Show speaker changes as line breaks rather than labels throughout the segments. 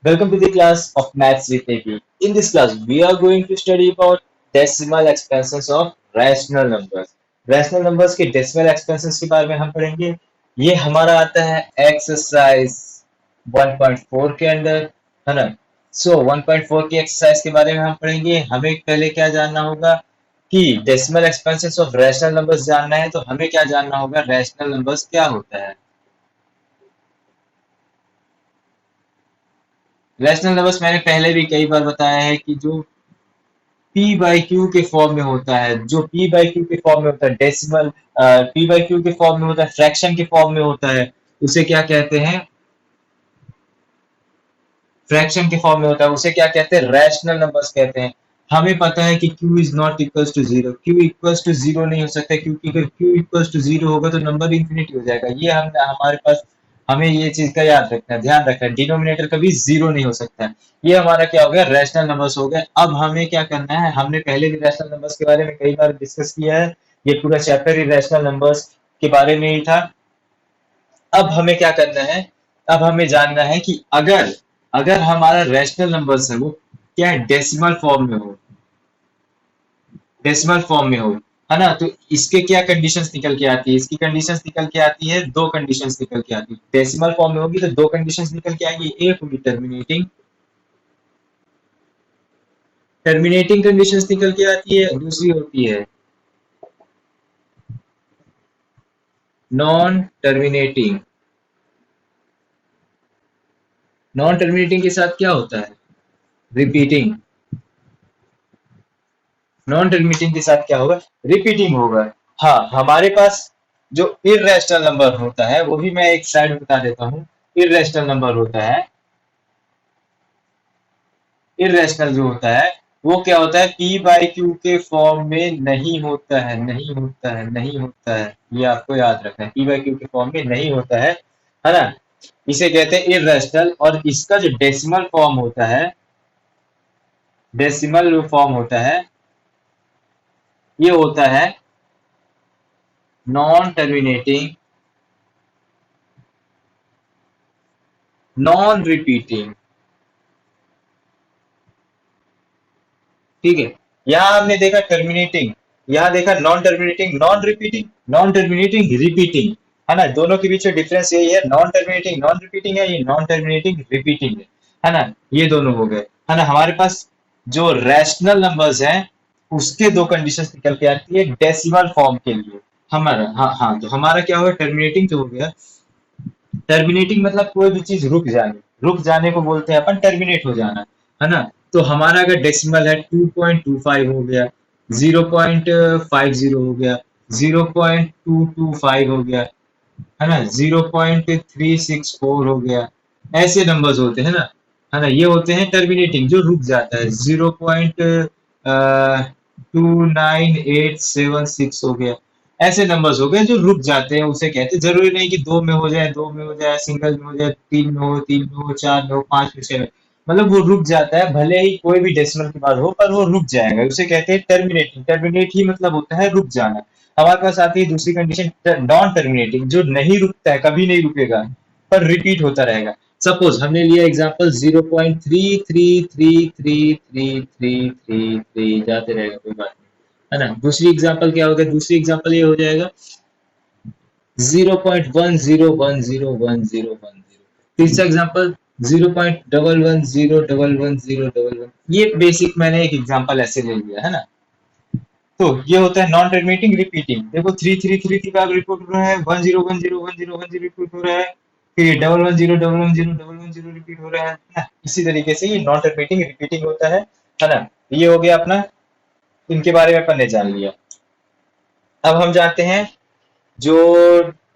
Welcome to the class of Maths with AP. In this class, we are going to study about decimal expansions of rational numbers. Rational numbers के decimal expansions के बारे में हम पढ़ेंगे. ये हमारा आता है एक्सरसाइज 1.4 के अंदर, है ना. सो 1.4 की एक्सरसाइज के बारे में हम पढ़ेंगे. हमें पहले क्या जानना होगा कि decimal expenses of rational numbers जानना है, तो हमें क्या जानना होगा, रैशनल नंबर्स क्या होता है. रैशनल नंबर्स मैंने पहले भी कई बार बताया है कि जो p बाई क्यू के फॉर्म में होता है, जो p बाई क्यू के फॉर्म में होता है, डेसिमल p बाई क्यू के फॉर्म में होता है, फ्रैक्शन के फॉर्म में होता है, उसे क्या कहते हैं, फ्रैक्शन के फॉर्म में होता है, उसे क्या कहते हैं, रैशनल नंबर्स कहते हैं. हमें पता है कि q is not equals to zero, q equals to zero नहीं हो सकता, क्योंकि अगर q इक्वल्स टू जीरो होगा तो नंबर इंफिनिटी हो जाएगा. ये हम हमारे पास, हमें ये चीज का याद रखना है, ध्यान रखना है, डिनोमिनेटर कभी जीरो नहीं हो सकता है. ये हमारा क्या हो गया, रैशनल नंबर्स हो गए. अब हमें क्या करना है, हमने पहले भी रैशनल नंबर्स के बारे में कई बार डिस्कस किया है, ये पूरा चैप्टर ही रैशनल नंबर्स के बारे में ही था. अब हमें क्या करना है, अब हमें जानना है कि अगर अगर हमारा रैशनल नंबर्स है वो क्या है, डेसिमल फॉर्म में हो, डेसिमल फॉर्म में हो, है ना. तो इसके क्या कंडीशंस निकल के आती है, इसकी कंडीशंस निकल के आती है, दो कंडीशंस निकल के आती है. डेसिमल फॉर्म में होगी तो दो कंडीशंस निकल के आएंगी. एक होगी टर्मिनेटिंग, टर्मिनेटिंग कंडीशंस निकल के आती है, दूसरी होती है नॉन टर्मिनेटिंग. नॉन टर्मिनेटिंग के साथ क्या होता है, रिपीटिंग. नॉन टर्मिनेटिंग के साथ क्या होगा, रिपीटिंग होगा. हाँ, हमारे पास जो इर्रेशनल नंबर होता है, वो भी मैं एक साइड में बता देता हूँ. इर्रेशनल नंबर होता है, इर्रेशनल जो होता है वो क्या होता है, p बाई क्यू के फॉर्म में नहीं होता है, नहीं होता है, नहीं होता है. ये आपको याद रखना है, p बाई क्यू के फॉर्म में नहीं होता है ना. इसे कहते हैं इर्रेशनल. और इसका जो डेसिमल फॉर्म होता है, डेसिमल फॉर्म होता है, ये होता है नॉन टर्मिनेटिंग, नॉन रिपीटिंग. ठीक है. यहाँ हमने देखा टर्मिनेटिंग, यहाँ देखा non terminating, non repeating, non terminating, repeating, है ना. दोनों के बीच में डिफरेंस यही है, नॉन टर्मिनेटिंग नॉन रिपीटिंग है, ये नॉन टर्मिनेटिंग रिपीटिंग है ना. ये दोनों हो गए, है ना. हमारे पास जो रैशनल नंबर्स हैं उसके दो कंडीशंस निकल के आती है डेसिमल फॉर्म के लिए. हमारा, हाँ हाँ, तो हमारा क्या होगा, टर्मिनेटिंग जो हो गया, टर्मिनेटिंग मतलब कोई भी चीज रुक जाने, रुक जाने को बोलते हैं अपन, टर्मिनेट हो जाना, है ना. तो हमारा अगर डेसिमल है 2.25 हो गया, 0.50 हो गया, 0.225 हो गया, है ना, 0.364 हो गया, ऐसे नंबर्स होते हैं ना, है ना. ये होते हैं टर्मिनेटिंग, जो रुक जाता है. 0.2986 हो गया, ऐसे नंबर्स हो गए जो रुक जाते हैं, उसे कहते हैं. जरूरी नहीं कि दो में हो जाए, दो में हो जाए, सिंगल में हो जाए, तीन में हो, तीन में हो, चार में हो, पांच में, छह में, मतलब वो रुक जाता है. भले ही कोई भी डेसिमल के बाद हो, पर वो रुक जाएगा, उसे कहते हैं टर्मिनेटिंग. टर्मिनेट ही मतलब होता है रुक जाना. हमारे पास आती है दूसरी कंडीशन, नॉन टर्मिनेटिंग, जो नहीं रुकता है, कभी नहीं रुकेगा, पर रिपीट होता रहेगा. सपोज हमने लिया एग्जांपल 0.33333333 जाते रहेगा, कोई बात नहीं, है ना. दूसरी एग्जांपल क्या होगा, दूसरी एग्जांपल ये हो जाएगा 0.10101010. तीसरा एग्जांपल 0.11011011. ये बेसिक मैंने एक एग्जांपल ऐसे ले लिया, है ना. तो ये होता है नॉन टर्मिनेटिंग रिपीटिंग. देखो 3333 का रिपीट हो रहा है, 1010101010 रिपीट हो रहा है, फिर 1110111011 रिपीट हो रहा है ना. इसी तरीके से ये नॉन टर्मिनेटिंग रिपीटिंग होता है ना. ये हो गया अपना, इनके बारे में अपन ने जान लिया. अब हम जानते हैं जो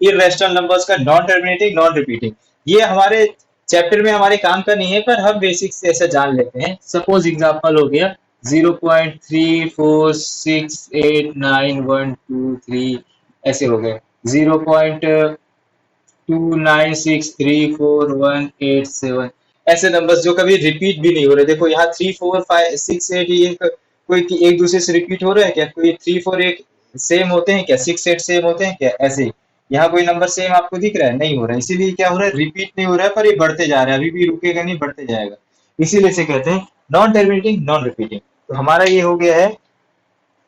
इर्रेशनल नंबर्स का नॉन टर्मिनेटिंग नॉन रिपीटिंग. ये हमारे चैप्टर में हमारे काम का नहीं है, पर हम बेसिक से ऐसा जान लेते हैं. सपोज एग्जांपल हो गया 0.34689123, ऐसे हो गए 0.29634187, ऐसे नंबर्स जो कभी रिपीट भी नहीं हो रहे. देखो यहाँ 3 4 5 6 8, ये कोई एक दूसरे से रिपीट हो रहा है क्या, कोई 3 4 एक सेम होते हैं क्या, 6 8 सेम होते हैं क्या, ऐसे ही यहाँ कोई नंबर सेम आपको दिख रहा है? नहीं हो रहा है, इसीलिए क्या हो रहा है, रिपीट नहीं हो रहा है पर ये बढ़ते जा रहा है, अभी भी रुकेगा नहीं, बढ़ते जाएगा, इसीलिए इसे कहते हैं नॉन टर्मिनेटिंग नॉन रिपीटिंग। तो हमारा ये हो गया है,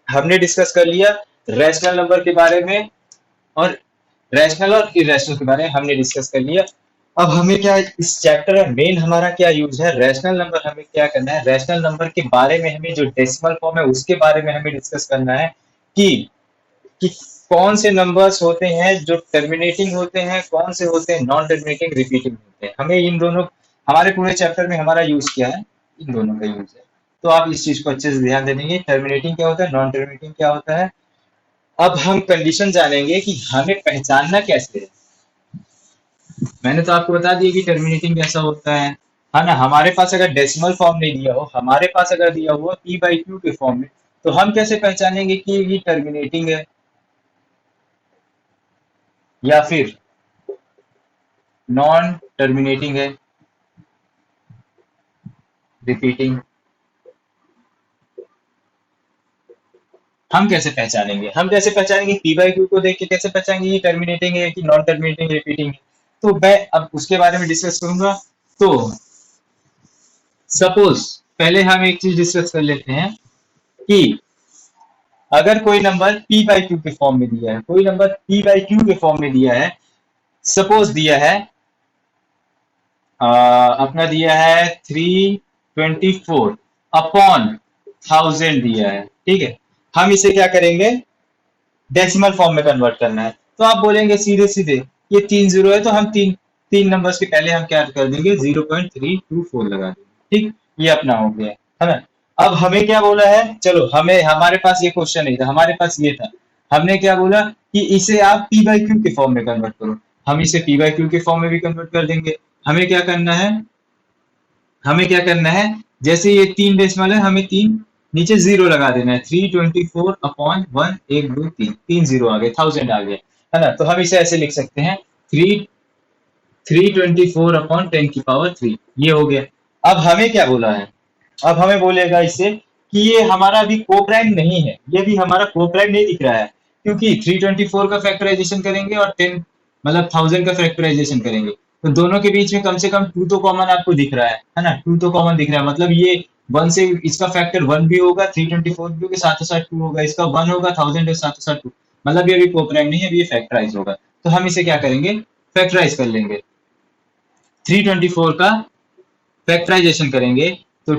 हमने डिस्कस कर लिया रैशनल नंबर के बारे में, और रैशनल और इरेशनल के बारे में हमने डिस्कस कर लिया। अब हमें क्या इस चैप्टर में मेन हमारा क्या यूज है, रैशनल नंबर हमें क्या करना है, रैशनल नंबर के बारे में हमें जो डेसिमल फॉर्म है उसके बारे में हमें डिस्कस करना है कि कि कौन से नंबर्स होते हैं जो टर्मिनेटिंग होते हैं, कौन से होते हैं नॉन टर्मिनेटिंग रिपीटिंग होते हैं। हमें इन दोनों, हमारे पूरे चैप्टर में हमारा यूज क्या है, इन दोनों का यूज है। तो आप इस चीज को अच्छे से ध्यान दे देंगे, टर्मिनेटिंग क्या होता है, नॉन टर्मिनेटिंग क्या होता है। अब हम कंडीशन जानेंगे कि हमें पहचानना कैसे है। मैंने तो आपको बता दिया कि टर्मिनेटिंग कैसा होता है ना। हमारे पास अगर डेसिमल फॉर्म नहीं दिया हो, हमारे पास अगर दिया हुआ p/q के फॉर्म में, तो हम कैसे पहचानेंगे कि ये टर्मिनेटिंग है या फिर नॉन टर्मिनेटिंग है, रिपीटिंग, हम कैसे पहचानेंगे, हम कैसे पहचानेंगे p/q को देख के कैसे पहचानेंगे ये टर्मिनेटिंग है कि नॉन टर्मिनेटिंग रिपीटिंग है। तो मैं अब उसके बारे में डिस्कस करूंगा। तो सपोज पहले हम एक चीज डिस्कस कर लेते हैं कि अगर कोई नंबर p/q के फॉर्म में दिया है, कोई नंबर p/q के फॉर्म में दिया है, सपोज दिया है अपना दिया है 324 अपॉन 1000 दिया है, ठीक है। हम इसे क्या करेंगे, डेसिमल फॉर्म में कन्वर्ट करना है। तो आप बोलेंगे सीधे सीधे ये 3 जीरो है, तो हम तीन तीन नंबर्स के पहले हम क्या कर देंगे, 0.324 लगा देंगे, ठीक। ये अपना हो गया है ना। अब हमें क्या बोला है, चलो हमें, हमारे पास ये क्वेश्चन नहीं था, हमारे पास ये था, हमने क्या बोला कि इसे आप p/q के फॉर्म में कन्वर्ट करो। हम इसे p/q के फॉर्म में भी कन्वर्ट कर देंगे। हमें क्या करना है, हमें क्या करना है, जैसे ये 3 डेसिमल है, हमें 3 नीचे 0 लगा देना है, 324 अपॉन 1 1 2 3, 3 जीरो आ गए, 1000 आ गया, है ना। तो हम इसे ऐसे लिख सकते हैं 324 अपॉन 10⁻³ ये हो गया। अब हमें क्या बोला है, अब हमें बोलेगा इससे कि ये हमारा अभी कोप्राइम नहीं है, ये भी हमारा कोप्राइम नहीं दिख रहा है, क्योंकि 324 का फैक्टराइजेशन करेंगे और 10 मतलब 1000 का फैक्टराइजेशन करेंगे, तो दोनों के बीच में कम से कम 2 तो कॉमन आपको दिख रहा है ना, 2 तो कॉमन दिख रहा है, मतलब ये 1 से इसका फैक्टर 1 भी होगा, 324 भी होगा, साथ साथ 2 होगा, इसका 1 होगा, 1000 है, साथ साथ 2, मतलब ये अभी कोप्राइम नहीं है, अभी ये फैक्टराइज होगा। तो हम इसे क्या करेंगे, फैक्टराइज कर लेंगे, 324 का फैक्टराइजेशन करेंगे। तो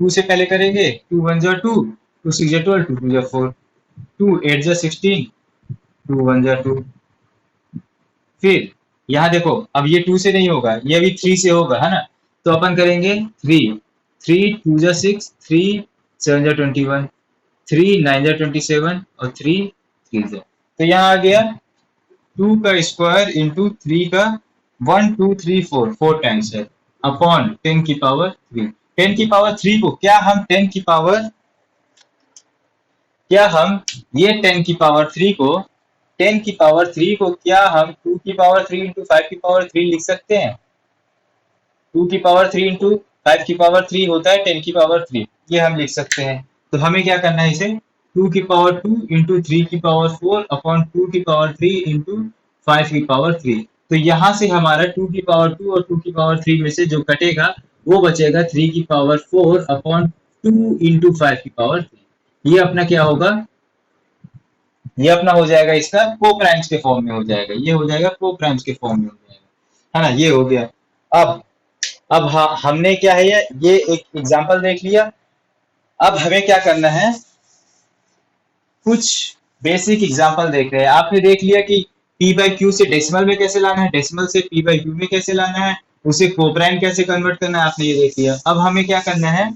2 से पहले करेंगे, 2 1 जा 2, 2 6 जा 12, 2 2 जा 4, 2 8 जा 16, 2 1 जा 2। फिर यहाँ देखो, अब ये 2 से नहीं होगा, ये अभी 3 से होगा, है ना। तो अपन करेंगे 3, 3 2 जा 6, 3 7 जा 21, 3 9 जा 27 और 3 3 जा, तो यहाँ आ गया 2 का स्क्वायर इंटू 3 का 1 2 3 4 4 टाइम्स है अपॉन 10⁻3। 10⁻3 को क्या हम ये 10⁻3 को 10⁻3 को क्या हम 2⁻3 इंटू 5⁻3 लिख सकते हैं। 2⁻3 इंटू 5⁻3 होता है 10⁻3, ये हम लिख सकते हैं। तो हमें क्या करना है, इसे 2⁻2 इंटू 3⁻4 अपॉन 2⁻3 इंटू 5⁻3। तो यहाँ से हमारा 2⁻2 और 2⁻3 में से जो कटेगा वो बचेगा 3⁻4 अपॉन 2 इंटू 5⁻3। ये अपना क्या होगा, ये अपना हो जाएगा, इसका कोप्राइम्स के फॉर्म में हो जाएगा, ये हो जाएगा कोप्राइम्स के फॉर्म में हो जाएगा, है ना। ये हो गया। अब हमने क्या है, ये एक एग्जांपल देख लिया। अब हमें क्या करना है, कुछ बेसिक एग्जांपल देख रहे हैं। आपने देख लिया कि p/q से डेसिमल में कैसे लाना है, डेसिमल से p/q में कैसे लाना है, उसे कोप्राइम कैसे कन्वर्ट करना है, आपने ये देख लिया। अब हमें क्या करना है,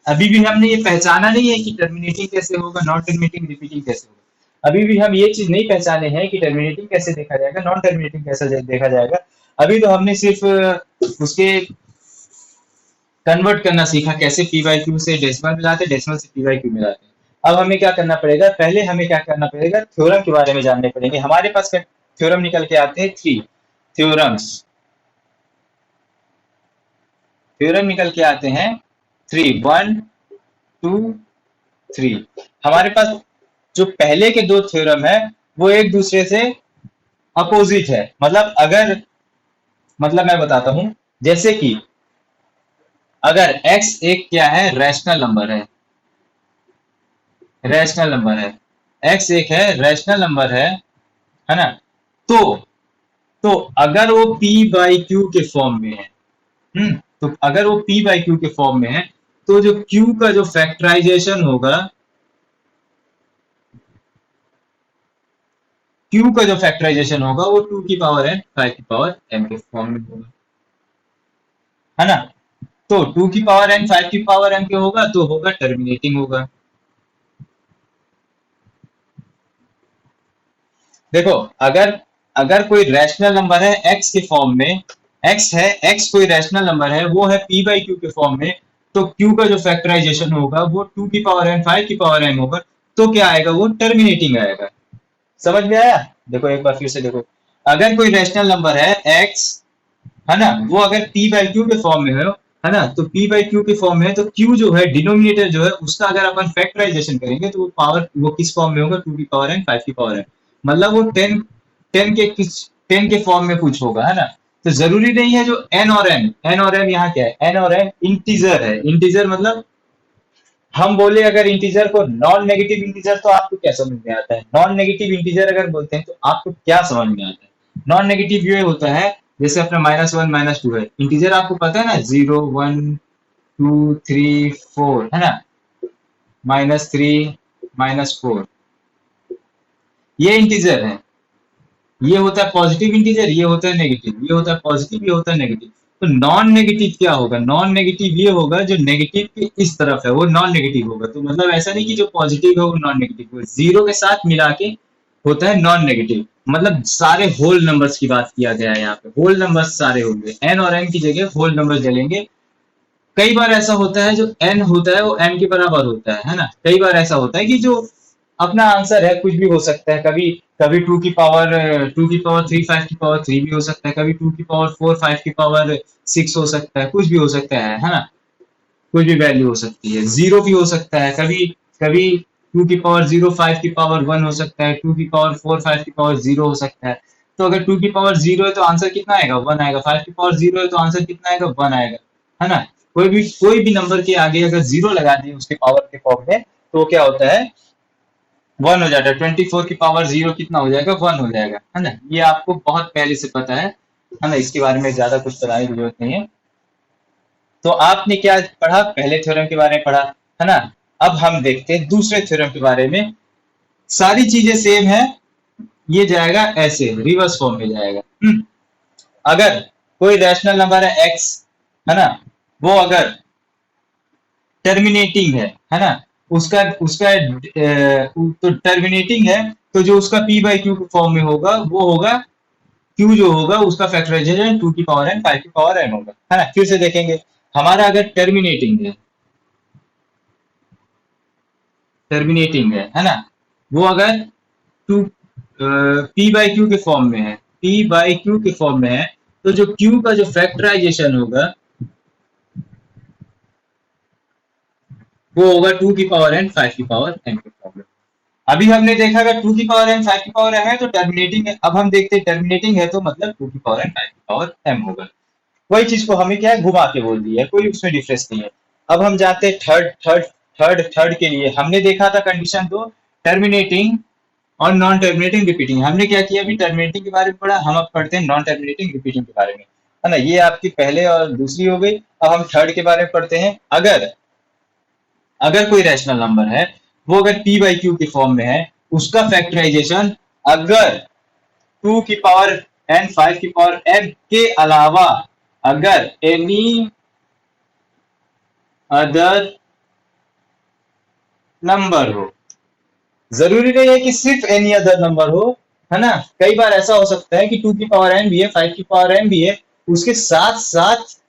अभी भी हमने ये पहचाना नहीं है कि टर्मिनेटिंग कैसे होगा, नॉन टर्मिनेटिंग रिपीटिंग कैसे होगा। अभी भी हम ये चीज नहीं पहचाने हैं कि टर्मिनेटिंग कैसे देखा जाएगा, नॉन टर्मिनेटिंग कैसे देखा जाएगा। अभी तो हमने सिर्फ उसके कन्वर्ट करना सीखा, कैसे p/q से डेसिमल मिलाते, डेसिमल से p/q मिलाते। अब हमें क्या करना पड़ेगा, पहले हमें क्या करना पड़ेगा, थ्योरम के बारे में जानने पड़ेंगे। हमारे पास थ्योरम निकल के आते हैं 3 थ्योरम्स, थ्योरम निकल के आते हैं 3 1 2 3। हमारे पास जो पहले के 2 थ्योरम है वो एक दूसरे से अपोजिट है। मतलब अगर, मतलब मैं बताता हूं, जैसे कि अगर x एक क्या है, रैशनल नंबर रैशनल नंबर है, x एक है रैशनल नंबर है ना, तो तो अगर वो p बाई क्यू के फॉर्म में है, तो अगर वो p बाई क्यू के फॉर्म में है, तो जो q का जो फैक्टराइजेशन होगा, q का जो फैक्टराइजेशन होगा वो 2 की पावर n 5 की पावर m के फॉर्म में होगा, है ना। तो 2 की पावर n 5 की पावर m के होगा तो होगा टर्मिनेटिंग होगा। देखो, अगर अगर कोई रैशनल नंबर है x के फॉर्म में, x है, x कोई रैशनल नंबर है, वो है p बाई क्यू के फॉर्म में, तो q का जो फैक्टराइजेशन होगा वो 2 की पावर n 5 की पावर m होगा, तो क्या आएगा, वो टर्मिनेटिंग आएगा। समझ में आया? देखो एक बार फिर से देखो, अगर कोई रैशनल नंबर है x, है ना, वो अगर p बाई क्यू के फॉर्म में है ना, तो p बाई क्यू के फॉर्म में है, तो q जो है डिनोमिनेटर जो है उसका अगर अपन फैक्टराइजेशन करेंगे तो वो पावर, वो किस फॉर्म में होगा, 2 की पावर n 5 की पावर n, मतलब वो 10 10 के किस 10 के फॉर्म में कुछ होगा, है ना। तो जरूरी नहीं है जो n और m यहाँ क्या है, n और m इंटीजर है। इंटीजर मतलब हम बोले अगर इंटीजर को नॉन नेगेटिव इंटीजर, तो आपको क्या समझ में आता है, नॉन नेगेटिव इंटीजर अगर बोलते हैं तो आपको क्या समझ में आता है। नॉन नेगेटिव ये होता है, जैसे अपना -1 -2 है, इंटीजर आपको पता है ना, 0 1 2 3 4, है ना, -3 -4, ये इंटीजर है। ये होता है पॉजिटिव इंटीजर, ये होता है नेगेटिव, ये होता है पॉजिटिव, ये होता है नेगेटिव। तो नॉन नेगेटिव क्या होगा, नॉन नेगेटिव ये होगा जो नेगेटिव के इस तरफ है वो नॉन नेगेटिव होगा। तो मतलब ऐसा नहीं कि जो पॉजिटिव है वो नॉन नेगेटिव हो, जीरो के साथ मिला के होता है नॉन नेगेटिव। मतलब सारे होल नंबर्स की बात किया गया है यहाँ पे, होल नंबर्स सारे होंगे, एन और एम की जगह होल नंबर चलेंगे। कई बार ऐसा होता है जो n होता है वो m के बराबर होता है ना। कई बार ऐसा होता है कि जो अपना आंसर है कुछ भी हो सकता है, कभी कभी 2 की पावर 3 5 की पावर 3 भी हो सकता है, कभी 2 की पावर 4 5 की पावर 6 हो सकता है, कुछ भी हो सकता है ना। कुछ भी वैल्यू हो सकती है, जीरो भी हो सकता है, कभी कभी 2 की पावर 0 5 की पावर 1 हो सकता है, 2 की पावर 4 5 की पावर 0 हो सकता है। तो अगर 2 की पावर 0 है तो आंसर कितना आएगा, 1 आएगा। 5 की पावर 0 है तो आंसर कितना आएगा, 1 आएगा, है ना। कोई भी नंबर के आगे अगर जीरो लगा दिए उसके पावर के फॉर्म में, तो वो क्या होता है, 1 हो जाता है। 24 की पावर 0 कितना हो जाएगा, 1 हो जाएगा, है ना। ये आपको बहुत पहले से पता है ना, इसके बारे में ज्यादा कुछ बताने की जरूरत नहीं है। तो आपने क्या पढ़ा, पहले थ्योरम के बारे में पढ़ा, है ना। अब हम देखते हैं दूसरे थ्योरम के बारे में। सारी चीजें सेम है, ये जाएगा ऐसे रिवर्स फॉर्म में जाएगा। अगर कोई रैशनल नंबर है x, है ना, वो अगर टर्मिनेटिंग है ना, उसका उसका तो टर्मिनेटिंग है, तो जो उसका p बाई क्यू फॉर्म में होगा वो होगा q, जो होगा उसका फैक्टराइजेशन 2 की पावर n 5 की पावर n होगा, है ना। फिर से देखेंगे, हमारा अगर टर्मिनेटिंग है ना, वो अगर टू p बाई क्यू के फॉर्म में है, p बाई क्यू के फॉर्म में है, तो जो q का जो फैक्टराइजेशन होगा वो होगा 2 की पावर n 5 की पावर m के फॉर्म में। अभी हमने देखा अगर 2 की पावर n 5 की पावर m है तो टर्मिनेटिंग है। अब हम देखते हैं टर्मिनेटिंग है तो मतलब 2 की पावर n 5 की पावर m होगा। वही चीज को हमें क्या है, घुमा के बोल दिया है, कोई उसमें डिफरेंस नहीं है। अब हम जाते हैं थर्ड के लिए। हमने देखा था कंडीशन दो, terminating or non terminating repeating. हमने क्या किया, अभी टर्मिनेटिंग के बारे में पढ़ा, हम अब पढ़ते हैं नॉन टर्मिनेटिंग रिपीटिंग के बारे में, है ना। ये आपकी पहले और दूसरी हो गई। अब हम थर्ड के बारे में पढ़ते हैं। अगर अगर कोई रैशनल नंबर है, वो अगर p बाई क्यू के फॉर्म में है, उसका फैक्टराइजेशन अगर 2 की पावर n 5 की पावर m के अलावा अगर एनी अदर नंबर हो, जरूरी नहीं है कि सिर्फ एनी अदर नंबर हो, है ना। कई बार ऐसा हो सकता है कि 2 की पावर n भी है, 5 की पावर m भी है, उसके साथ साथ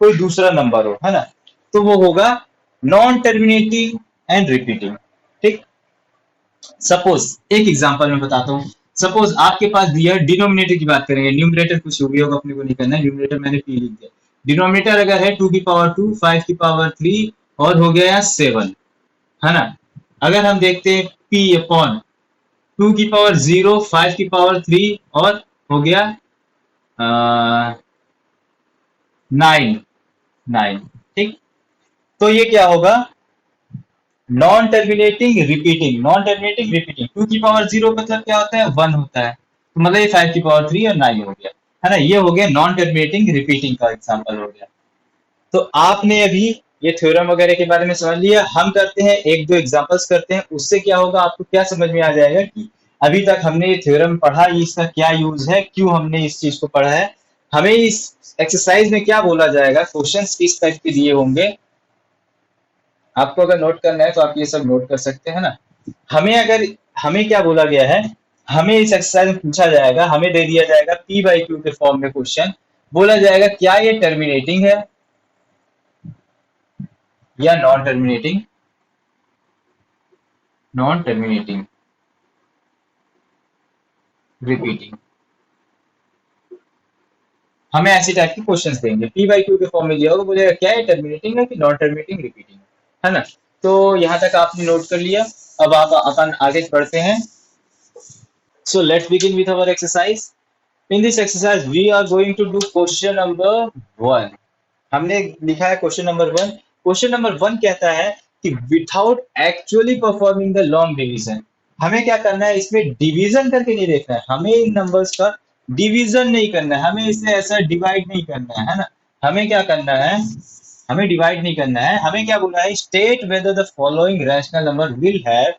कोई दूसरा नंबर हो, है ना, तो वो होगा नॉन टर्मिनेटिंग एंड रिपीटिंग। ठीक। सपोज एक एग्जांपल मैं बताता हूँ। सपोज आपके पास दिया, डिनोमिनेटर की बात करेंगे, न्यूमरेटर कुछ हो भी होगा अपने को नहीं करना है, न्यूमरेटर मैंने p लिख दिया। डिनोमिनेटर अगर है 2 की पावर 2 5 की पावर 3 और हो गया यहाँ 7, है ना। अगर हम देखते हैं p अपॉन 2 की पावर 0 5 की पावर 3 और हो गया 9 9। ठीक, तो ये क्या होगा, non terminating repeating, non terminating repeating. 2 की पावर 0 मतलब क्या होता है, 1 होता है, तो मतलब ये 5 की पावर 3 और 9 हो गया, है ना। ये हो गया नॉन टर्मिनेटिंग रिपीटिंग का एग्जांपल हो गया। तो आपने अभी ये थ्योरम वगैरह के बारे में समझ लिया। हम करते हैं एक दो एग्जांपल्स करते हैं, उससे क्या होगा आपको क्या समझ में आ जाएगा कि अभी तक हमने ये थ्योरम पढ़ा, इसका क्या यूज है, क्यों हमने इस चीज को पढ़ा है, हमें इस एक्सरसाइज में क्या बोला जाएगा, क्वेश्चंस किस टाइप के दिए होंगे। आपको अगर नोट करना है तो आप ये सब नोट कर सकते हैं ना। हमें अगर हमें क्या बोला गया है, हमें इस एक्सरसाइज में पूछा जाएगा, हमें दे दिया जाएगा पी बाई क्यू के फॉर्म में क्वेश्चन, बोला जाएगा क्या ये टर्मिनेटिंग है या non terminating, non terminating repeating. हमें ऐसी टाइप के क्वेश्चंस देंगे, पी बाई क्यू के फॉर्म में दिया होगा, बोलेगा क्या है टर्मिनेटिंग है कि नॉन टर्मिनेटिंग रिपीटिंग है ना। तो यहाँ तक आपने नोट कर लिया। अब आप अपन आगे बढ़ते हैं। So let's begin with our exercise. In this exercise we are going to do question number 1। हमने लिखा है क्वेश्चन नंबर 1। क्वेश्चन नंबर 1 कहता है कि without actually performing the long division, हमें क्या करना है, इसमें डिवीजन करके नहीं देखना है, हमें इन नंबर्स का डिवीजन नहीं करना है, हमें इसे ऐसा डिवाइड नहीं करना है ना। हमें क्या करना है, हमें डिवाइड नहीं करना है, हमें क्या बोला है, state whether the following rational number will have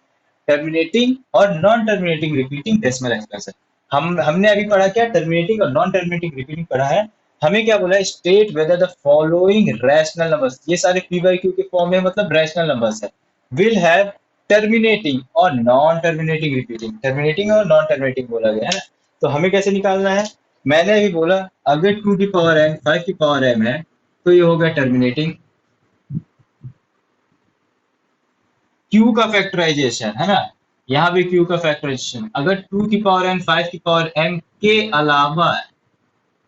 terminating or non terminating repeating decimal expression. हमने अभी पढ़ा क्या, terminating or non terminating repeating पढ़ा है। हमें क्या बोला है, state whether the following rational numbers, ये सारे पी बाई क्यू के फॉर्म में मतलब रैशनल नंबर्स है, will have terminating or non terminating repeating, terminating or non terminating बोला गया है ना। तो हमें कैसे निकालना है, मैंने अभी बोला अगर 2 की पावर m 5 की पावर m है तो ये हो गया टर्मिनेटिंग। Q का फैक्टराइजेशन है ना, यहाँ भी Q का फैक्टराइजेशन, अगर 2 की पावर m 5 की पावर m के अलावा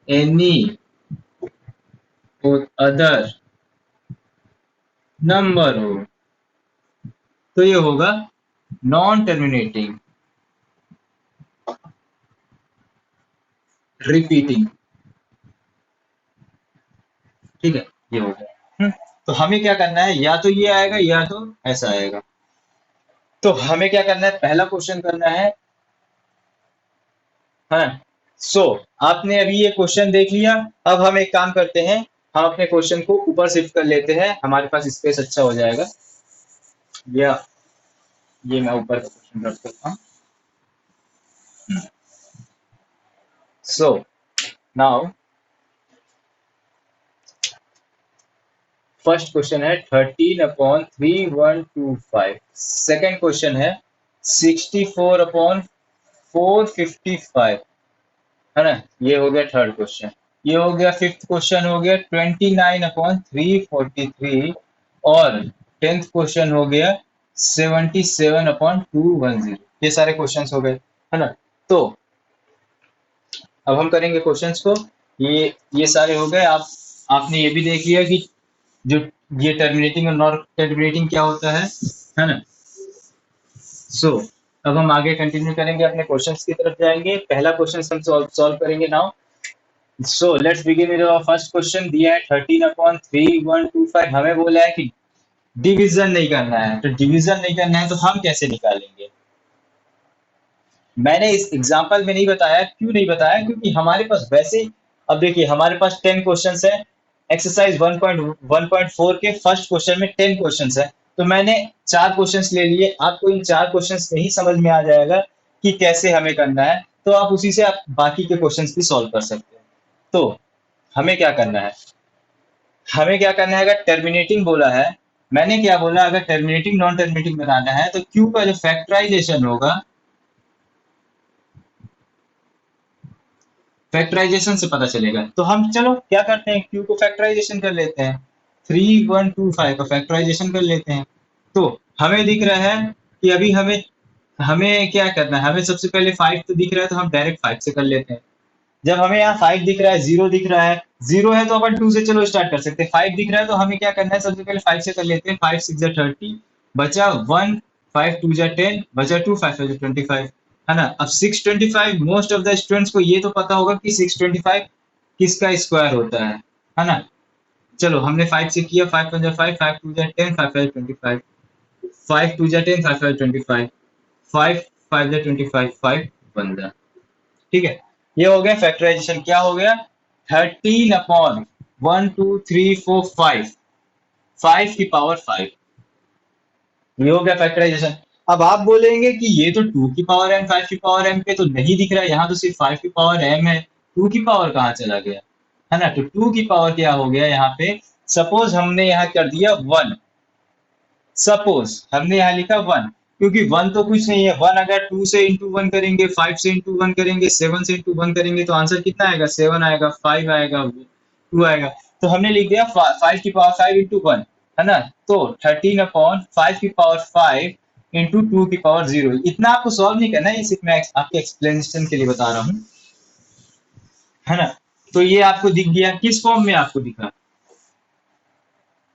एनी अदर नंबर हो तो ये होगा नॉन टर्मिनेटिंग रिपीटिंग। ठीक है, ये हो गया। तो हमें क्या करना है, या तो ये आएगा या तो ऐसा आएगा। तो हमें क्या करना है, पहला क्वेश्चन करना है। हाँ, आपने अभी ये क्वेश्चन देख लिया। अब हम एक काम करते हैं, हम अपने क्वेश्चन को ऊपर शिफ्ट कर लेते हैं, हमारे पास स्पेस अच्छा हो जाएगा। या ये मैं ऊपर का क्वेश्चन रख देता हूँ। सो नाउ फर्स्ट क्वेश्चन है 13/3125। सेकेंड क्वेश्चन है 64/455, है ना। ये हो गया थर्ड क्वेश्चन। ये हो गया फिफ्थ क्वेश्चन, हो गया 29/343। और 10th क्वेश्चन हो गया 77/210। ये सारे क्वेश्चंस हो गए, है ना। तो अब हम करेंगे क्वेश्चंस को। ये सारे हो गए। आपने ये भी देख लिया कि जो ये टर्मिनेटिंग और नॉन टर्मिनेटिंग क्या होता है ना। अब हम आगे कंटिन्यू करेंगे, अपने क्वेश्चंस की तरफ जाएंगे। पहला क्वेश्चन हम सॉल्व करेंगे now. Let's begin with our first question. दिया है 13/3125। हमें बोला है कि डिवीजन नहीं करना है, तो डिवीजन नहीं करना है तो हम कैसे निकालेंगे। मैंने इस एग्जांपल में नहीं बताया, क्यों नहीं बताया, क्योंकि हमारे पास वैसे ही, अब देखिए हमारे पास 10 क्वेश्चंस है। एक्सरसाइज 1.1.4 के फर्स्ट क्वेश्चन में 10 क्वेश्चंस है, तो मैंने 4 क्वेश्चंस ले लिए। आपको इन 4 क्वेश्चंस में ही समझ में आ जाएगा कि कैसे हमें करना है, तो आप उसी से आप बाकी के क्वेश्चंस भी सॉल्व कर सकते हैं। तो हमें क्या करना है, हमें क्या करना है, अगर टर्मिनेटिंग बोला है, मैंने क्या बोला, अगर टर्मिनेटिंग नॉन टर्मिनेटिंग बनाना है तो क्यू का जो फैक्टराइजेशन होगा, फैक्टराइजेशन से पता चलेगा। तो हम चलो क्या करते हैं, क्यू को फैक्टराइजेशन कर लेते हैं। 3125 का फैक्टराइजेशन कर लेते हैं। तो हमें दिख रहा है कि अभी हमें हमें क्या करना है, हमें सबसे पहले 5 तो दिख रहा है, तो हम डायरेक्ट 5 से कर लेते हैं। जब हमें यहाँ 5 दिख रहा है, 0 दिख रहा है, 0 है तो अपन 2 से चलो स्टार्ट कर सकते हैं। 5 दिख रहा है तो हमें क्या करना है, सबसे पहले 5 से कर लेते हैं। 5 6 30, बचा 1, 5 2 10, बचा 2, 5 5 25। है ना। अब 625 मोस्ट ऑफ द स्टूडेंट्स को ये तो पता होगा कि 625 किसका स्क्वायर होता है ना। चलो हमने 5 से किया, 5 पंजा 5, 5 टू जा 10, 5 5 25, 5 टू जा 10, 5 5 25, 5 5 जा 25, 5 1 जा, ठीक है। ये हो गया फैक्टराइजेशन, क्या हो गया 13 अपॉन 1 2 3 4 5, 5 की पावर 5, ये हो गया फैक्टराइजेशन। अब आप बोलेंगे कि ये तो 2 की पावर m 5 की पावर m पे तो नहीं दिख रहा है, यहाँ तो सिर्फ 5 की पावर m है, 2 की पावर कहाँ चला गया, है ना। तो 2 की पावर क्या हो गया यहाँ पे, सपोज हमने यहाँ कर दिया 1, सपोज हमने यहाँ लिखा 1, क्योंकि 1 तो कुछ नहीं है, 1 अगर 2 से इंटू 1 करेंगे, 5 से इंटू 1 करेंगे, 7 से इंटू 1 करेंगे तो आंसर कितना आएगा, 7 आएगा, 5 आएगा, 2 आएगा। तो हमने लिख दिया 5 की पावर 5 इंटू 1, है ना। तो 13 अपॉन 5 की पावर 5 इंटू 2 की पावर 0। इतना आपको सॉल्व नहीं करना है, ये सिर्फ मैं आपके एक्सप्लेनेशन के लिए बता रहा हूँ, है ना। तो ये आपको दिख गया, किस फॉर्म में आपको दिखा,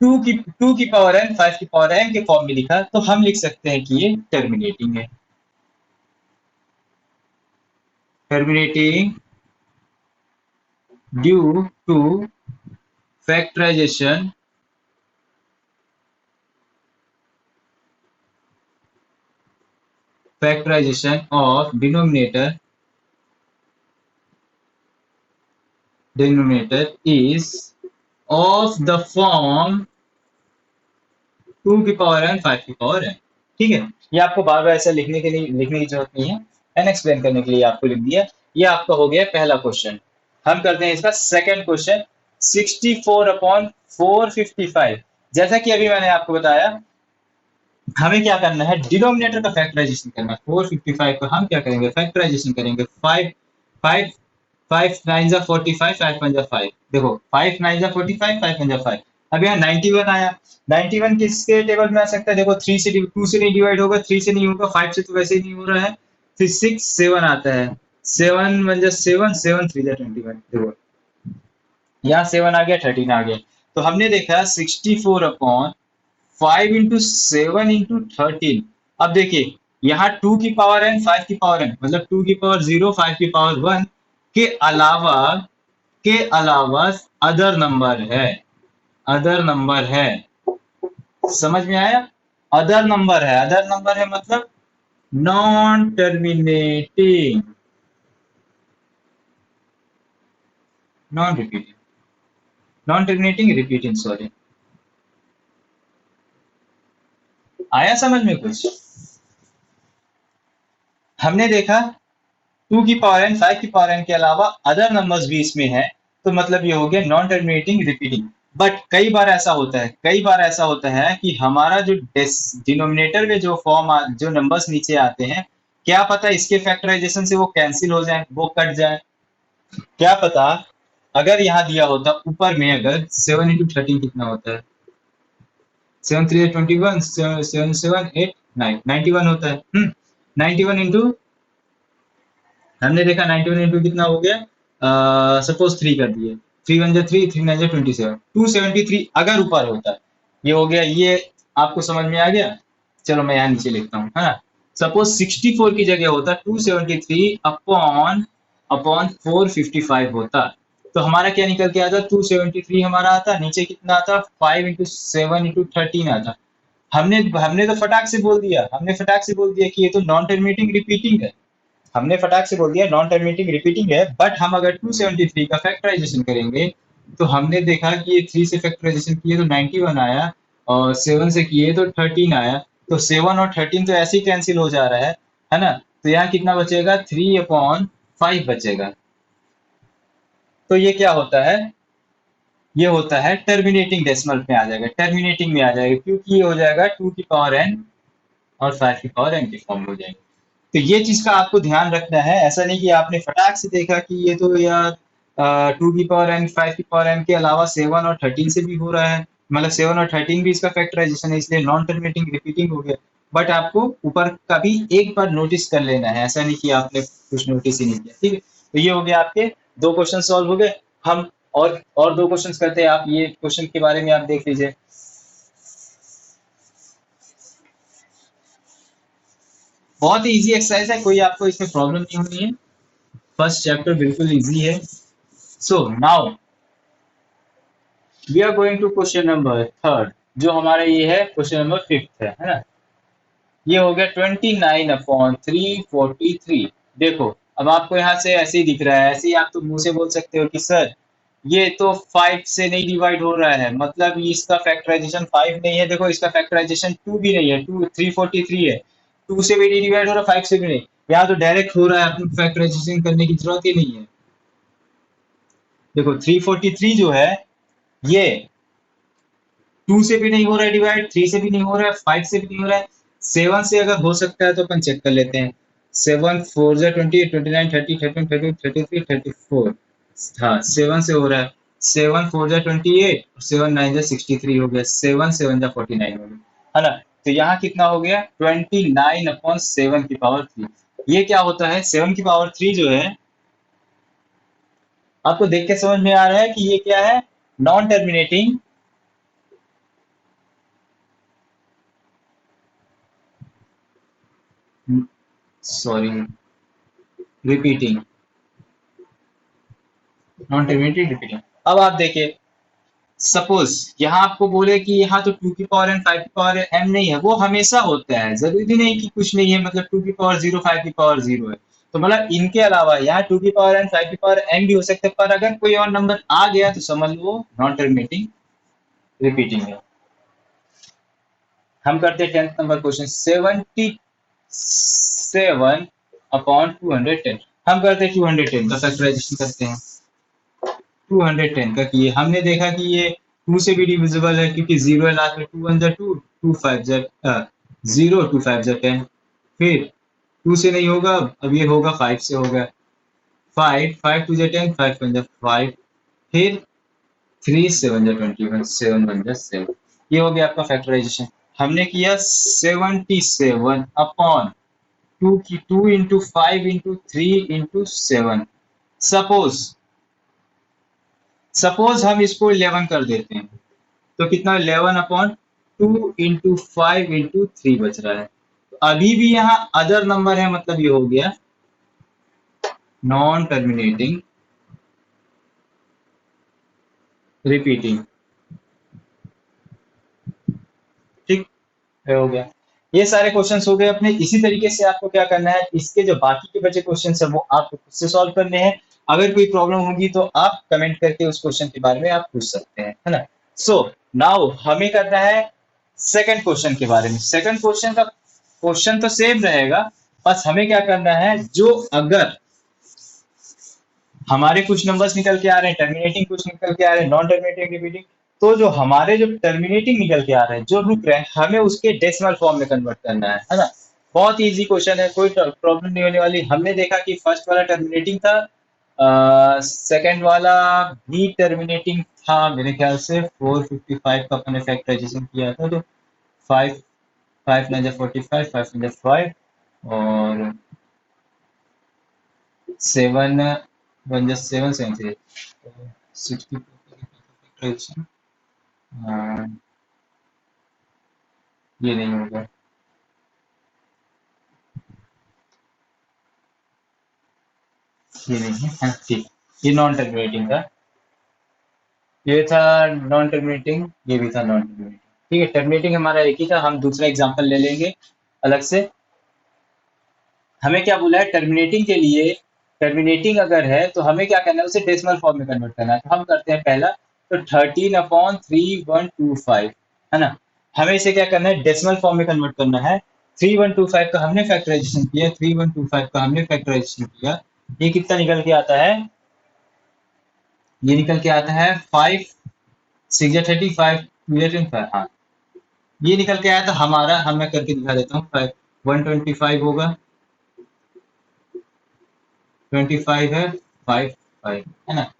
2 की पावर n 5 की पावर n के फॉर्म में लिखा, तो हम लिख सकते हैं कि ये टर्मिनेटिंग है, terminating due to factorisation of denominator is of the form 2 की पावर n 5 की पावर n, ठीक है। ये आपको बार बार ऐसा लिखने की जरूरत नहीं है, एन एक्सप्लेन करने के लिए आपको लिख दिया। ये आपका हो गया पहला क्वेश्चन। हम करते हैं इसका सेकंड क्वेश्चन, 64 अपॉन 455। जैसा कि अभी मैंने आपको बताया, हमें क्या करना है, डिनोमिनेटर का फैक्टराइजेशन करना है। 455 को हम क्या करेंगे, फैक्टराइजेशन करेंगे। 5 5 5 9 जा 45, 5 5 जा 5, देखो 5 9 जा 45, 5 5 जा 5। अब यहाँ 91 आया, 91 किसके टेबल में आ सकता है, देखो 3 से 2 से नहीं डिवाइड होगा, 3 से नहीं होगा, 5 से तो वैसे ही नहीं हो रहा है, फिर 6 7 आता है, 7 1 जा 7, 7 3 जा 21, देखो यहाँ 7 आ गया, 13 आ गया। तो हमने देखा 64 अपॉन 5 इंटू 7 इंटू 13। अब देखिए यहाँ 2 की पावर n 5 की पावर n, मतलब 2 की पावर 0 5 की पावर 1 के अलावा अदर नंबर है, अदर नंबर है, समझ में आया। अदर नंबर है मतलब non terminating, non repeating, non terminating repeating, sorry. आया समझ में कुछ, हमने देखा 2 की पावर n 5 की पावर n के अलावा अदर नंबर्स भी इसमें है, तो मतलब ये हो गया नॉन टर्मिनेटिंग रिपीटिंग। बट कई बार ऐसा होता है, कई बार ऐसा होता है कि हमारा जो डिनोमिनेटर में जो जो नंबर्स नीचे आते हैं, क्या पता इसके फैक्टराइजेशन से वो कैंसिल हो जाए, वो कट जाए, क्या पता। अगर यहाँ दिया होता ऊपर में, अगर 7 इंटू 13 कितना होता है, 7 3 21, 7 7 8 9, 91 होता है। 91 इंटू, हमने देखा 91 इंटू कितना हो गया, सपोज 3 कर दिए, 3 1 जा 3, 3 9 जा 27, 273 अगर ऊपर होता है, ये हो गया, ये आपको समझ में आ गया। चलो मैं यहाँ नीचे लिखता हूँ, है ना। सपोज 64 की जगह होता 273 अपॉन अपॉन 455 होता, तो हमारा क्या निकल के आता, 273 हमारा आता, नीचे कितना आता, 5 इंटू 7 इंटू 13 आता। हमने तो फटाक से बोल दिया, हमने फटाक से बोल दिया कि ये तो नॉन टर्मिनेटिंग रिपीटिंग है, हमने फटाक से बोल दिया नॉन टर्मिनेटिंग रिपीटिंग है। बट हम अगर 273 का फैक्टराइजेशन करेंगे, तो हमने देखा कि ये 3 से फैक्टराइजेशन किए तो 91 आया, और 7 से किए तो 13 आया, तो 7 और 13 तो ऐसे ही कैंसिल हो जा रहा है ना। तो यहाँ कितना बचेगा, 3 अपॉन 5 बचेगा। तो ये क्या होता है, ये होता है टर्मिनेटिंग डेसिमल में आ जाएगा, टर्मिनेटिंग में आ जाएगा, क्योंकि ये हो जाएगा 2 की पावर n और 5 की पावर n के फॉर्म में हो जाएगा। तो ये चीज का आपको ध्यान रखना है, ऐसा नहीं कि आपने फटाक से देखा कि ये तो यार 2 की पावर n 5 की पावर n के अलावा 7 और 13 से भी हो रहा है, मतलब 7 और 13 भी इसका फैक्टराइजेशन है, इसलिए नॉन टर्मिनेटिंग रिपीटिंग हो गया। बट आपको ऊपर का भी एक बार नोटिस कर लेना है, ऐसा नहीं कि आपने कुछ नोटिस ही नहीं किया, ठीक है। तो ये हो गया, आपके 2 क्वेश्चन सॉल्व हो गए। हम और 2 क्वेश्चन करते हैं, आप ये क्वेश्चन के बारे में आप देख लीजिए। बहुत ही इजी एक्सरसाइज है, कोई आपको इसमें प्रॉब्लम नहीं होनी है। फर्स्ट चैप्टर बिल्कुल इजी है। So now we are going to question number third, जो हमारा ये है क्वेश्चन नंबर फिफ्थ है ना। ये हो गया 29/343। देखो अब आपको यहाँ से ऐसे ही दिख रहा है, ऐसे ही आप तो मुंह से बोल सकते हो कि सर ये तो 5 से नहीं डिवाइड हो रहा है, मतलब इसका फैक्टराइजेशन 5 नहीं है। देखो इसका फैक्टराइजेशन 2 भी नहीं है, 343 है, 2 से भी नहीं डिवाइड हो रहा, 5 से भी नहीं। यहाँ तो डायरेक्ट हो रहा है, आपको फैक्टराइजेशन करने की जरूरत ही नहीं है। देखो 343 जो है ये 2 से भी नहीं हो रहा है डिवाइड, 3 से भी नहीं हो रहा है, 5 से भी नहीं हो रहा है। 7 से अगर हो सकता है तो अपन चेक कर लेते हैं। 7 4 जा 28, 29, 30, 31, 32, 33, 34। हाँ 7 से हो रहा है। 7 4 जा 28, 7 9 जा 63 हो गया, 7 7 जा 49 हो गया, है ना। तो यहाँ कितना हो गया 29/7 की पावर 3। ये क्या होता है 7 की पावर 3 जो है, आपको देख के समझ में आ रहा है कि ये क्या है, non terminating sorry repeating, non terminating repeating. अब आप देखिए सपोज यहाँ आपको बोले कि यहाँ तो 2 की पावर एन 5 की पावर एम नहीं है, वो हमेशा होता है, जरूरी नहीं कि कुछ नहीं है, मतलब 2 की पावर 0 5 की पावर 0 है। तो मतलब इनके अलावा यहाँ 2 की पावर एन 5 की पावर एन भी हो सकता है, पर अगर कोई और नंबर आ गया तो समझ लो नॉन टर्मिनेटिंग रिपीटिंग है। हम करते हैं 10th नंबर क्वेश्चन। 77/210। हम करते हैं 210 का फैक्टराइजेशन करते हैं। 210 का किए, हमने देखा कि ये 2 से भी डिविजिबल है क्योंकि 0 है लास्ट में, 2 1 जा 2, 2 5 जा 0, 2 5 जा 10। फिर 2 से नहीं होगा, अब ये होगा 5 से होगा, 5 5 2 जा 10, 5 1 जा 5। फिर 3 7 जा 21, 7 1 जा 7। ये हो गया आपका फैक्टराइजेशन। हमने किया 77 अपॉन 2 की 2 into 5 into 3 into 7। Suppose suppose हम इसको 11 कर देते हैं तो कितना 11/2 इंटू 5 इंटू 3 बच रहा है। तो अभी भी यहाँ अदर नंबर है, मतलब ये हो गया नॉन टर्मिनेटिंग रिपीटिंग। ठीक हो गया। ये सारे क्वेश्चंस हो गए अपने। इसी तरीके से आपको क्या करना है, इसके जो बाकी के बचे क्वेश्चंस है वो आपको खुद से सॉल्व करने हैं। अगर कोई प्रॉब्लम होगी तो आप कमेंट करके उस क्वेश्चन के बारे में आप पूछ सकते हैं, है ना। सो नाउ हमें करना है सेकंड क्वेश्चन के बारे में। सेकंड क्वेश्चन का क्वेश्चन तो सेम रहेगा, बस हमें क्या करना है, जो अगर हमारे कुछ नंबर्स निकल के आ रहे हैं टर्मिनेटिंग, कुछ निकल के आ रहे हैं नॉन टर्मिनेटिंग रिपीटिंग, तो जो हमारे जो टर्मिनेटिंग निकल के आ रहे हैं, जो रुक रहे हैं, हमें उसके डेसिमल फॉर्म में कन्वर्ट करना है ना। बहुत इजी क्वेश्चन है, कोई प्रॉब्लम नहीं होने वाली। हमने देखा कि फर्स्ट वाला टर्मिनेटिंग था, सेकंड वाला भी टर्मिनेटिंग था मेरे ख्याल से। 455 का अपने फैक्टराइजेशन किया था, तो 5 5 9 45, 5 9 5 और 7 1 7 7 3 60 फैक्टराइजेशन। ये नहीं होगा, ये नहीं है, हाँ ठीक। ये नॉन टर्मिनेटिंग था, ये था नॉन टर्मिनेटिंग, ये भी था नॉन टर्मिनेटिंग। ठीक है, टर्मिनेटिंग हमारा एक ही था, हम दूसरा एग्जांपल ले लेंगे अलग से। हमें क्या बोला है टर्मिनेटिंग के लिए, टर्मिनेटिंग अगर है तो हमें क्या करना है, उसे डेसिमल फॉर्म में कन्वर्ट करना है। तो हम करते हैं पहला, तो 13/3125, है ना। हमें इसे क्या करना है, डेसिमल फॉर्म में कन्वर्ट करना है। 3125 का हमने फैक्टराइजेशन किया, 3125 का हमने फैक्टराइजेशन किया। ये कितना निकल के आता है, ये निकल के आता है 5 6 या 35 2 या 25, हाँ ये निकल के आया था हमारा। हम मैं करके दिखा देता हूँ, 125 होगा, 25 है, 5 5, है ना।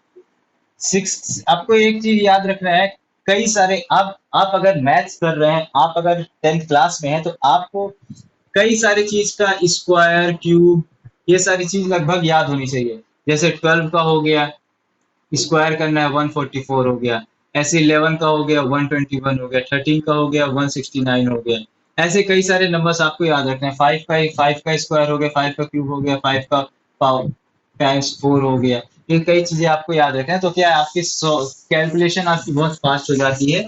6 आपको एक चीज याद रखना है, कई सारे आप अगर मैथ्स कर रहे हैं, आप अगर 10th क्लास में हैं तो आपको कई सारी चीज का स्क्वायर क्यूब ये सारी चीज लगभग याद होनी चाहिए। जैसे 12 का हो गया स्क्वायर करना है 144 हो गया, ऐसे 11 का हो गया 121 हो गया, 13 का हो गया 169 हो गया, ऐसे कई सारे नंबर्स आपको याद रखने हैं। 5 का स्क्वायर हो गया, 5 का क्यूब हो गया, 5 का पावर टाइम्स 4 हो गया। ये कई चीजें आपको याद रखना है, तो क्या है, आपकी कैलकुलेशन आपकी बहुत फास्ट हो जाती है।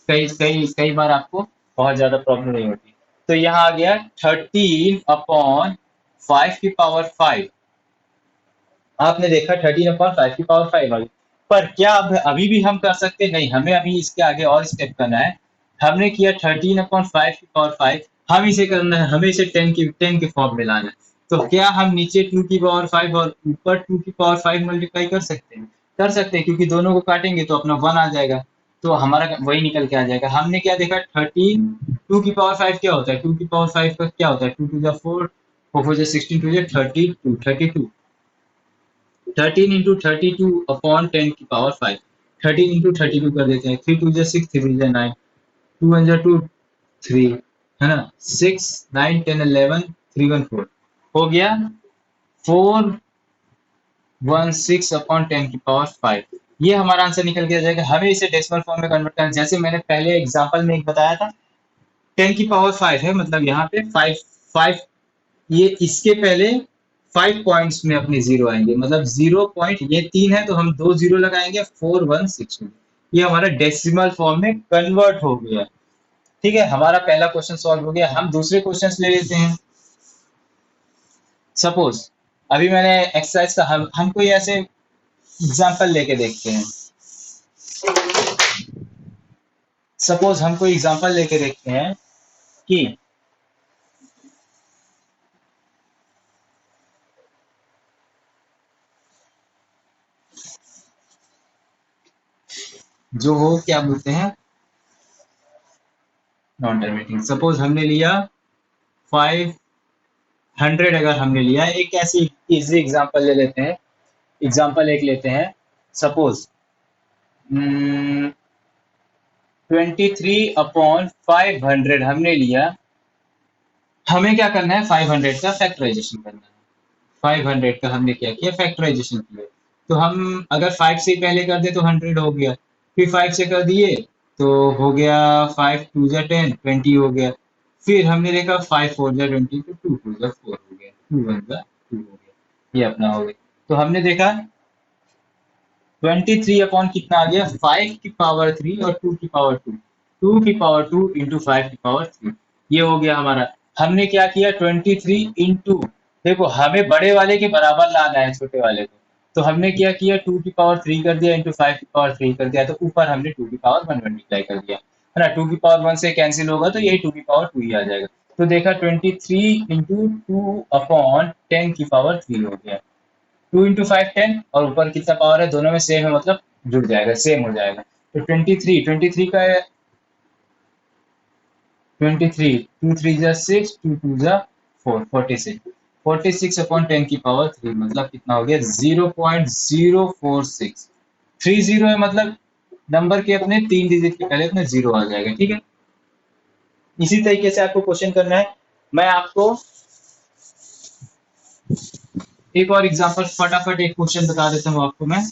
कई कई कई बार आपको बहुत ज्यादा प्रॉब्लम नहीं होती। तो यहाँ आ गया 13/5 की पावर 5। आपने देखा 13/5 की पावर 5 आ गई। पर क्या अब अभी भी हम कर सकते? नहीं, हमें अभी इसके आगे और स्टेप करना है। हमने किया 13/5 की पावर 5, हम इसे करना है, हमें इसे 10 के फॉर्म में लाना है। तो क्या हम नीचे 2 की पावर 5 और ऊपर 2 की पावर 5 मल्टीप्लाई कर सकते हैं? कर सकते हैं, क्योंकि दोनों को काटेंगे तो अपना 1 आ जाएगा। तो हमारा वही निकल के आ जाएगा। हमने क्या देखा, 2 की पावर 5 क्या होता है? 2 की पावर 5 का क्या होता है? 2 टू द 4, 4 4 16, 2 32, 13 into 32/10 की पावर 5। 13 into 32 कर देते हैं। 3 2 6, 3 3 9, 2 1 2, 3, है ना, 6 9 10 11, 3 1 4 हो गया 416/10 की पावर 5। ये हमारा आंसर निकल के आ जाएगा। हमें इसे डेसिमल फॉर्म में कन्वर्ट करना है। जैसे मैंने पहले एग्जांपल में एक बताया था, 10 की पावर 5 है, मतलब यहाँ पे 5 5, ये इसके पहले 5 पॉइंट्स में अपने जीरो आएंगे, मतलब 0 पॉइंट, ये 3 है तो हम 2 जीरो लगाएंगे, 4162। ये हमारा डेसिमल फॉर्म में कन्वर्ट हो गया। ठीक है, हमारा पहला क्वेश्चन सॉल्व हो गया। हम दूसरे क्वेश्चन ले लेते हैं। सपोज अभी मैंने एक्सरसाइज का हम कोई ऐसे एग्जांपल लेके देखते हैं। सपोज हम कोई एग्जांपल लेके देखते हैं कि जो हो, क्या बोलते हैं, नॉन टर्मिनेटिंग। सपोज हमने लिया 500, अगर हमने लिया, एक ऐसी इजी एग्जांपल ले लेते हैं। एग्जांपल एक लेते हैं। सपोज 23/500 हमने लिया। हमें क्या करना है, 500 का फैक्टराइजेशन करना है। 500 का हमने क्या किया, फैक्टराइजेशन किया। तो हम अगर 5 से पहले कर दे तो 100 हो गया, फिर 5 से कर दिए तो हो गया 5 2 जा 10, 20 हो गया। फिर हमने देखा 5 4 जा 20, तो 2 2 जा 4 हो गया, 2 1 जा 2 हो गया, ये अपना हो गया। तो हमने देखा 23 अपॉन कितना आ गया, 5 की पावर 3 और 2 की पावर 2, 2 की पावर 2 इंटू 5 की पावर 3, ये हो गया हमारा। हमने क्या किया, 23 इंटू, देखो हमें बड़े वाले के बराबर लाना है छोटे वाले को, तो हमने क्या किया, 2 की पावर 3 कर दिया इंटू 5 की पावर 3 कर दिया, तो ऊपर हमने 2 की पावर 1 मल्टीप्लाई कर दिया, है ना। 2 की पावर 1 से कैंसिल होगा तो यही 2 की पावर 2 ही आ जाएगा। तो देखा 23 इंटू 2/10 की पावर 3 हो गया। 2 into 5 10, और ऊपर कितना पावर है, दोनों में सेम है, मतलब जुड़ जाएगा, सेम हो जाएगा। तो 23 का 23, 2 3 जा 6, 2 2 जा 4, 46, 46/10 की पावर 3, मतलब कितना हो गया, 0.046। 30 है, मतलब नंबर के अपने 3 डिजिट के पहले अपने जीरो आ जाएगा। ठीक है, इसी तरीके से आपको क्वेश्चन करना है। मैं आपको एक और एग्जांपल, फटाफट एक क्वेश्चन बता देता हूँ आपको मैं।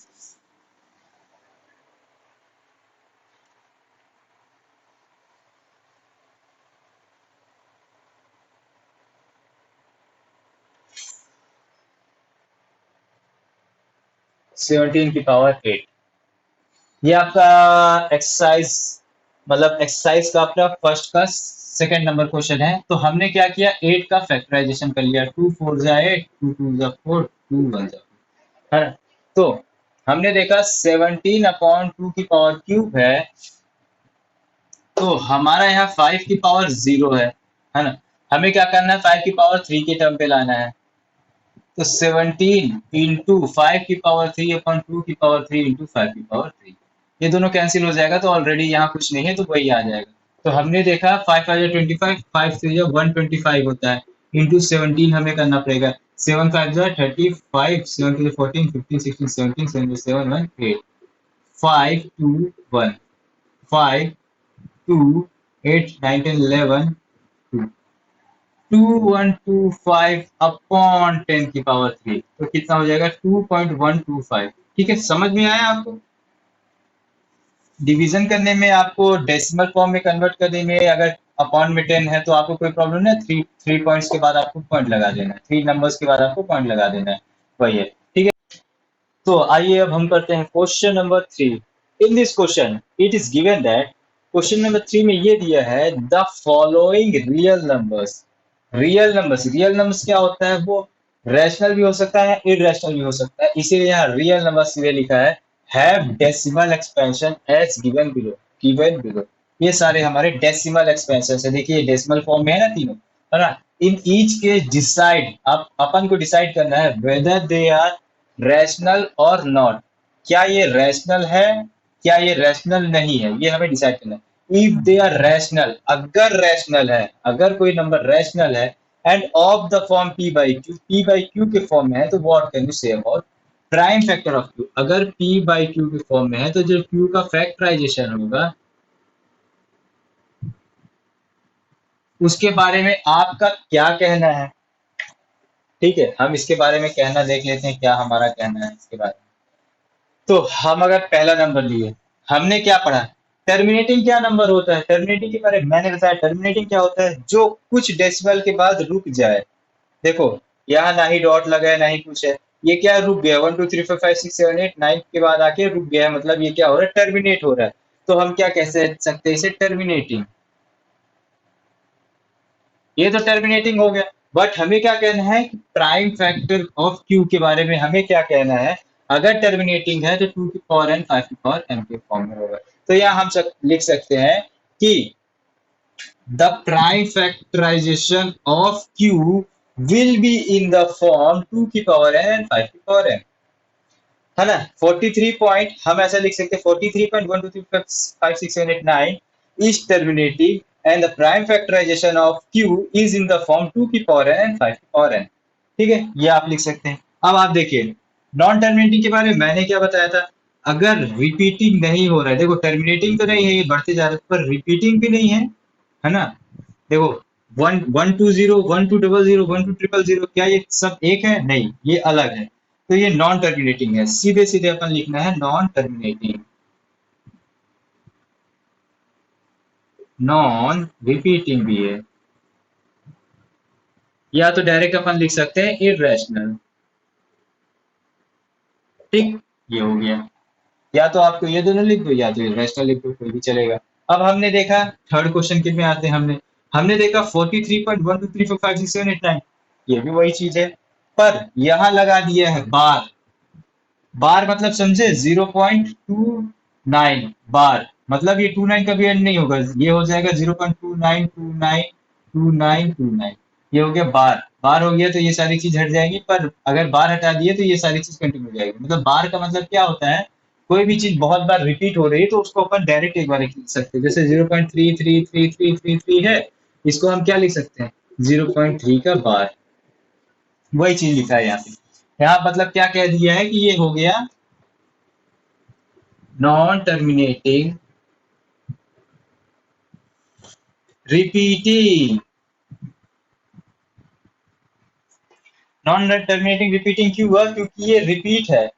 17 की पावर 8, ये आपका एक्सरसाइज, मतलब एक्सरसाइज का अपना फर्स्ट का सेकंड नंबर क्वेश्चन है। तो हमने क्या किया, 8 का फैक्टराइजेशन कर लिया। 2 4 जा 8, 2 2 जा 4, 2 1 जा 4, है ना। तो हमने देखा 17/2 की पावर 3 है, तो हमारा यहाँ 5 की पावर 0 है ना। हमें क्या करना है, 5 की पावर 3 के टर्म पे लाना है। तो 17 इंटू 5 की पावर 3 अपॉन 2 की पावर 3 इंटू 5 की पावर 3, ये दोनों कैंसिल हो जाएगा, तो ऑलरेडी यहाँ कुछ नहीं है, तो वही आ जाएगा। तो हमने देखा 5 5 25, 5 3 125 होता है, इंटू 17 हमें करना पड़ेगा। 7 5 35, 7 2 14, 15 16 17, 7 7 1 8, 5 2 1, 5 2 8 9 10 11 2, 2125/10 की पावर 3, तो कितना हो जाएगा, 2.125। ठीक है, समझ में आया आपको? डिवीजन करने में, आपको डेसिमल फॉर्म में कन्वर्ट करने में, अगर अपॉन में 10 है तो आपको कोई प्रॉब्लम नहीं, थ्री पॉइंट्स के बाद आपको पॉइंट लगा देना है, 3 नंबर्स के बाद आपको पॉइंट लगा देना है, वही है, ठीक है। तो आइए अब हम करते हैं question number 3। In this question it is given that, question number 3 में ये दिया है the following real numbers. Real numbers क्या होता है, वो रैशनल भी हो सकता है, इरेशनल भी हो सकता है, इसीलिए यहाँ रियल नंबर्स ये लिखा है have decimal expansion as given below. ये सारे हमारे डेसिमल एक्सपेंशन है, देखिए डेसिमल फॉर्म में है ना तीनों, है ना। इन ईच के डिसाइड, आप अपन को डिसाइड करना है वेदर दे आर रैशनल और नॉट, क्या ये रैशनल है, क्या ये रैशनल नहीं है, ये हमें डिसाइड करना है। इफ दे आर रैशनल, अगर रैशनल है, अगर कोई नंबर रैशनल है end of the form p/q के फॉर्म में है, तो what can you say about prime factor of q। अगर p/q के फॉर्म में है तो जो q का फैक्टराइजेशन होगा उसके बारे में आपका क्या कहना है, ठीक है। हम इसके बारे में कहना देख लेते हैं, क्या हमारा कहना है इसके बारे में। तो हम अगर पहला नंबर लिए, हमने क्या पढ़ा, टर्मिनेटिंग क्या नंबर होता है, टर्मिनेटिंग के बारे में मैंने बताया, टर्मिनेटिंग क्या होता है, जो कुछ डेसिमल के बाद रुक जाए। देखो यहाँ ना ही डॉट लगा है ना ही कुछ है, ये क्या रुक गया, 1 2 3 4 5 6 7 8 9 के बाद आके रुक गया है, मतलब ये क्या हो रहा है, टर्मिनेट हो रहा है। तो हम क्या कह सकते हैं इसे, टर्मिनेटिंग। ये तो टर्मिनेटिंग हो गया, बट हमें क्या कहना है कि प्राइम फैक्टर ऑफ क्यू के बारे में हमें क्या कहना है। अगर टर्मिनेटिंग है तो 2 की पावर n 5 की पावर m के फॉर्म में होगा। तो यहाँ हम लिख सकते हैं कि the prime factorisation of q will be in the form 2 की पावर n एंड 5 की पावर m, है ना। 43 पॉइंट हम ऐसा लिख सकते हैं, 43.123 5 6 7 8 9 is terminating and the prime factorization of q is in the form 2 की पावर n and 5 की पावर n, ठीक है, ये आप लिख सकते हैं। अब आप देखिए नॉन टर्मिनेटिंग के बारे में मैंने क्या बताया था, अगर रिपीटिंग नहीं हो रहा है, देखो टर्मिनेटिंग तो नहीं है, ये बढ़ते जा रहे हैं, पर रिपीटिंग भी नहीं है ना। देखो 1 1 2 0 1 2 0 0 1 2 0 0 क्या ये सब एक है, नहीं ये अलग है, तो ये नॉन टर्मिनेटिंग है, सीधे सीधे अपन लिखना है नॉन टर्मिनेटिंग, नॉन रिपीटिंग भी है, या तो डायरेक्ट अपन लिख सकते हैं इरेशनल, ठीक, ये हो गया। या तो आपको ये दोनों लिख दो या तो इरेशनल लिख दो, कोई भी चलेगा। अब हमने देखा थर्ड क्वेश्चन के में आते हैं, हमने हमने देखा 43.1 2 3 4 5 6 7 8 9, ये भी वही चीज है, पर यहां लगा दिया है बार। बार मतलब समझे, 0.29 बार, मतलब ये 29 कभी एंड नहीं होगा, ये हो जाएगा 0.29292929, ये हो गया बार। बार हो गया तो ये सारी चीज हट जाएगी, पर अगर बार हटा दिए तो ये सारी चीज कंटिन्यू हो जाएगी। मतलब बार का मतलब क्या होता है, कोई भी चीज बहुत बार रिपीट हो रही है तो उसको अपन डायरेक्ट एक बार लिख सकते हैं, जैसे 0.333333 है, इसको हम क्या लिख सकते हैं, 0.3 का बार, वही चीज लिखा है यहाँ पे। यहाँ मतलब क्या कह दिया है कि ये हो गया non terminating repeating, non terminating repeating क्यों हुआ, क्योंकि ये रिपीट है,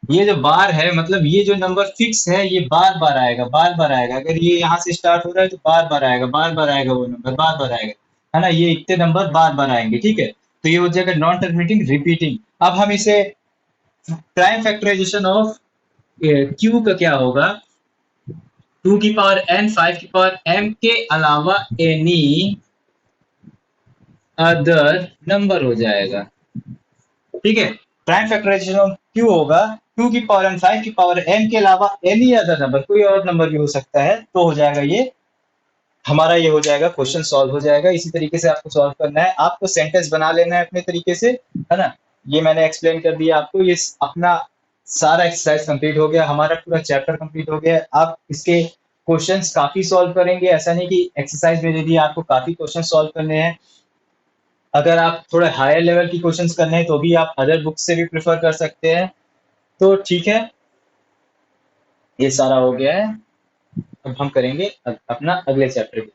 ये जो बार है मतलब ये जो नंबर फिक्स है ये बार बार आएगा, बार बार आएगा, अगर ये यहाँ से स्टार्ट हो रहा है तो बार बार आएगा, बार बार आएगा, वो नंबर बार बार आएगा, है ना, ये इतने नंबर बार बार आएंगे, ठीक है। तो ये हो जाएगा नॉन टर्मिनेटिंग रिपीटिंग। अब हम इसे प्राइम फैक्टराइजेशन ऑफ क्यू का क्या होगा, 2 की पावर n 5 की पावर m के अलावा एनी अदर नंबर हो जाएगा, ठीक है। प्राइम फैक्टराइजेशन ऑफ क्यू होगा 2 की पावर n 5 की पावर m के अलावा एनी अदर नंबर, कोई और नंबर भी हो सकता है, तो हो जाएगा ये हमारा, ये हो जाएगा क्वेश्चन सॉल्व हो जाएगा। इसी तरीके से आपको सॉल्व करना है, आपको सेंटेंस बना लेना है अपने तरीके से, है ना। ये मैंने एक्सप्लेन कर दिया आपको, ये अपना सारा एक्सरसाइज कंप्लीट हो गया, हमारा पूरा चैप्टर कंप्लीट हो गया। आप इसके क्वेश्चंस काफी सॉल्व करेंगे, ऐसा नहीं कि एक्सरसाइज में दे दिया, आपको काफी क्वेश्चन सॉल्व करने हैं। अगर आप थोड़ा हायर लेवल की क्वेश्चंस करने हैं तो भी आप अदर बुक से भी प्रेफर कर सकते हैं। तो ठीक है, ये सारा हो गया है, अब हम करेंगे अपना अगले चैप्टर की